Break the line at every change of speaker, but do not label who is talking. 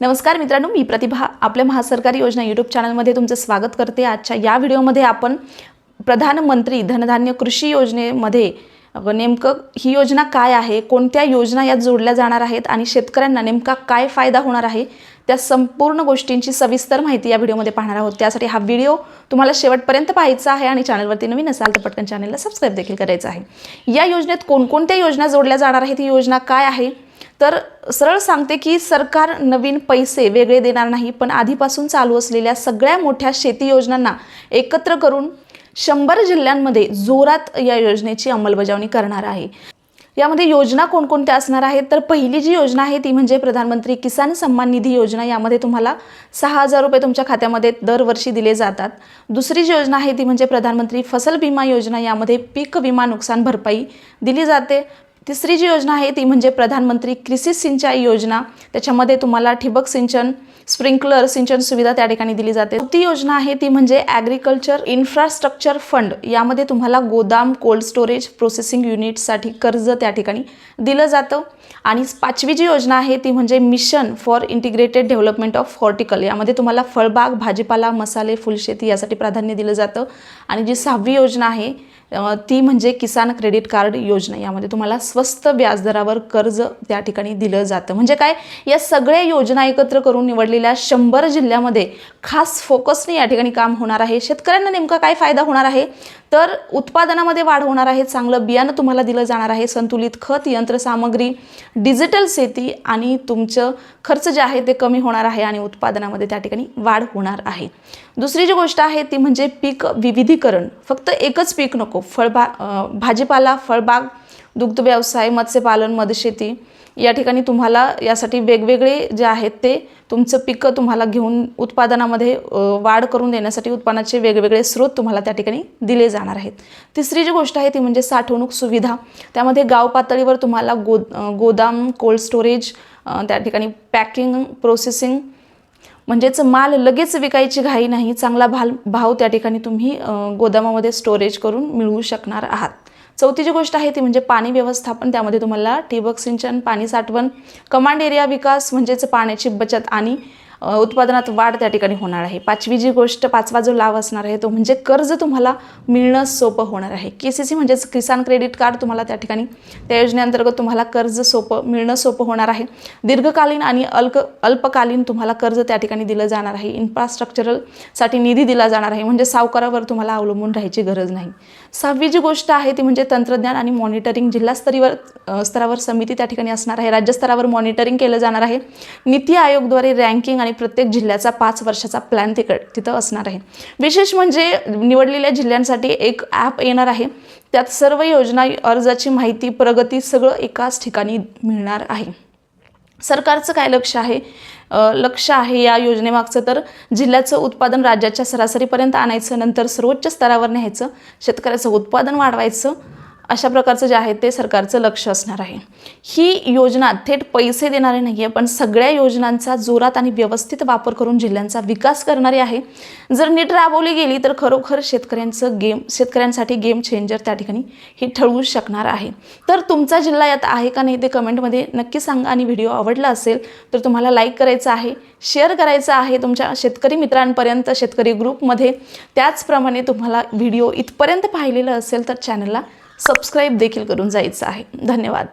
नमस्कार मित्रांनो, मी प्रतिभा आपल्या महासरकारी योजना यूट्यूब चॅनलमध्ये तुमचं स्वागत करते। आजच्या या व्हिडिओमध्ये आपण प्रधानमंत्री धनधान्य कृषी योजनेमध्ये नेमकं ही योजना काय आहे, कोणत्या योजना यात जोडल्या जाणार आहेत आणि शेतकऱ्यांना नेमका काय फायदा होणार आहे, त्या संपूर्ण गोष्टींची सविस्तर माहिती या व्हिडिओमध्ये पाहणार आहोत। त्यासाठी हा व्हिडिओ तुम्हाला शेवटपर्यंत पाहायचा आहे आणि चॅनलवरती नवीन असाल तर पटकन चॅनलला सबस्क्राइब देखील करायचं आहे। या योजनेत कोणकोणत्या योजना जोडल्या जाणार आहेत, ही योजना काय आहे, तर सरळ सांगते की सरकार नवीन पैसे वेगळे देणार नाही, पण आधीपासून चालू असलेल्या सगळ्या मोठ्या शेती योजनांना एकत्र करून 100 जिल्ह्यांमध्ये जोरात या योजनेची अंमलबजावणी करणार आहे। यामध्ये योजना कोणकोणत्या असणार आहेत, तर पहिली जी योजना आहे ती म्हणजे प्रधानमंत्री किसान सन्मान निधी योजना। यामध्ये तुम्हाला 6000 रुपये तुमच्या खात्यामध्ये दरवर्षी दिले जातात। दुसरी जी योजना आहे ती म्हणजे प्रधानमंत्री फसल बीमा योजना। यामध्ये पीक विमा नुकसान भरपाई दिली जाते। तिसरी जी योजना आहे ती म्हणजे प्रधानमंत्री कृषी सिंचाई योजना। त्याच्यामध्ये तुम्हाला ठिबक सिंचन, स्प्रिंकलर सिंचन सुविधा त्या ठिकाणी दिली जाते। चौथी योजना आहे ती म्हणजे ॲग्रिकल्चर इन्फ्रास्ट्रक्चर फंड। यामध्ये तुम्हाला गोदाम, कोल्ड स्टोरेज, प्रोसेसिंग युनिटसाठी कर्ज त्या ठिकाणी दिलं जातं। आणि पाचवी जी योजना आहे ती म्हणजे mission for integrated development of horticulture. यामध्ये तुम्हाला फळबाग, भाजीपाला, मसाले, फुलशेती यासाठी प्राधान्य दिलं जातं। आणि जी 6वी योजना आहे ती म्हणजे किसान क्रेडिट कार्ड योजना। यामध्ये तुम्हाला स्वस्त व्याजदरावर कर्ज त्या ठिकाणी दिलं जातं। म्हणजे काय, या सगळ्या योजना एकत्र करून निवडलेल्या 100 जिल्ह्यामध्ये खास फोकसने या ठिकाणी काम होणार आहे। शेतकऱ्यांना नेमका काय फायदा होणार आहे, तर उत्पादनामध्ये वाढ होणार आहे, चांगलं बियाणं तुम्हाला दिलं जाणार आहे, संतुलित खत, यंत्रसामग्री, डिजिटल शेती आणि तुमचं खर्च जे आहे ते कमी होणार आहे आणि उत्पादनामध्ये त्या ठिकाणी वाढ होणार आहे। दुसरी जी गोष्ट आहे ती म्हणजे पीक विविधीकरण। फक्त एकच पीक नको, भाजीपाला, फळबाग, दुग्ध व्यवसाय, मत्स्यपालन, मधशेती या ठिकाणी तुम्हाला यासाठी वेगवेगळे जे आहेत ते तुमचं पिकं तुम्हाला घेऊन उत्पादनामध्ये वाढ करून देण्यासाठी उत्पन्नाचे वेगवेगळे स्रोत तुम्हाला त्या ठिकाणी दिले जाणार आहेत। तिसरी जी गोष्ट आहे ती म्हणजे साठवणूक सुविधा। त्यामध्ये गाव पातळीवर तुम्हाला गोदाम, कोल्ड स्टोरेज, त्या ठिकाणी पॅकिंग, प्रोसेसिंग, म्हणजेच माल लगेच विकायची घाई नाही, चांगला भाव त्या ठिकाणी तुम्ही गोदामामध्ये स्टोरेज करून मिळवू शकणार आहात। चौथी जी गोष्ट आहे ती म्हणजे पाणी व्यवस्थापन। त्यामध्ये तुम्हाला ठिबक सिंचन, पाणी साठवण, कमांड एरिया विकास म्हणजेच पाण्याची बचत आणि उत्पादनात वाढ त्या ठिकाणी होणार आहे। पाचवी जी गोष्ट, पाचवा जो लाभ असणार आहे तो म्हणजे कर्ज तुम्हाला मिळणं सोपं होणार आहे। KCC म्हणजेच किसान क्रेडिट कार्ड तुम्हाला त्या ठिकाणी त्या योजनेअंतर्गत तुम्हाला कर्ज मिळणं सोपं होणार आहे। दीर्घकालीन आणि अल्पकालीन तुम्हाला कर्ज त्या ठिकाणी दिलं जाणार आहे। इन्फ्रास्ट्रक्चरलसाठी निधी दिला जाणार आहे, म्हणजे सावकारावर तुम्हाला अवलंबून राहायची गरज नाही। 6वी जी गोष्ट आहे ती म्हणजे तंत्रज्ञान आणि मॉनिटरिंग। जिल्हा स्तरावर समिती त्या ठिकाणी असणार आहे, राज्य स्तरावर मॉनिटरिंग केलं जाणार आहे। नीती आयोगद्वारे रँकिंग आणि प्रत्येक जिल्ह्याचा 5 वर्षाचा प्लॅन तिथं असणार आहे। विशेष म्हणजे निवडलेल्या जिल्ह्यांसाठी एक ॲप येणार आहे, त्यात सर्व योजना, अर्जाची माहिती, प्रगती सगळं एकाच ठिकाणी मिळणार आहे। सरकारचं काय लक्ष आहे या योजनेमागचं, तर जिल्ह्याचं उत्पादन राज्याच्या सरासरीपर्यंत आणायचं, नंतर सर्वोच्च स्तरावर न्यायचं, शेतकऱ्याचं उत्पादन वाढवायचं, अशा प्रकारचं जे आहे ते सरकारचं लक्ष असणार आहे। ही योजना थेट पैसे देणारी नाही आहे, पण सगळ्या योजनांचा जोरात आणि व्यवस्थित वापर करून जिल्ह्यांचा विकास करणारी आहे। जर नीट राबवली गेली तर खरोखर शेतकऱ्यांसाठी गेम चेंजर त्या ठिकाणी ही ठरवू शकणार आहे। तर तुमचा जिल्हा यात आहे का नाही ते कमेंटमध्ये नक्की सांगा आणि व्हिडिओ आवडला असेल तर तुम्हाला लाईक करायचं आहे, शेअर करायचं आहे तुमच्या शेतकरी मित्रांपर्यंत, शेतकरी ग्रुपमध्ये। त्याचप्रमाणे तुम्हाला व्हिडिओ इथपर्यंत पाहिलेला असेल तर चॅनलला सबस्क्राइब देखील करून जायचं आहे। धन्यवाद।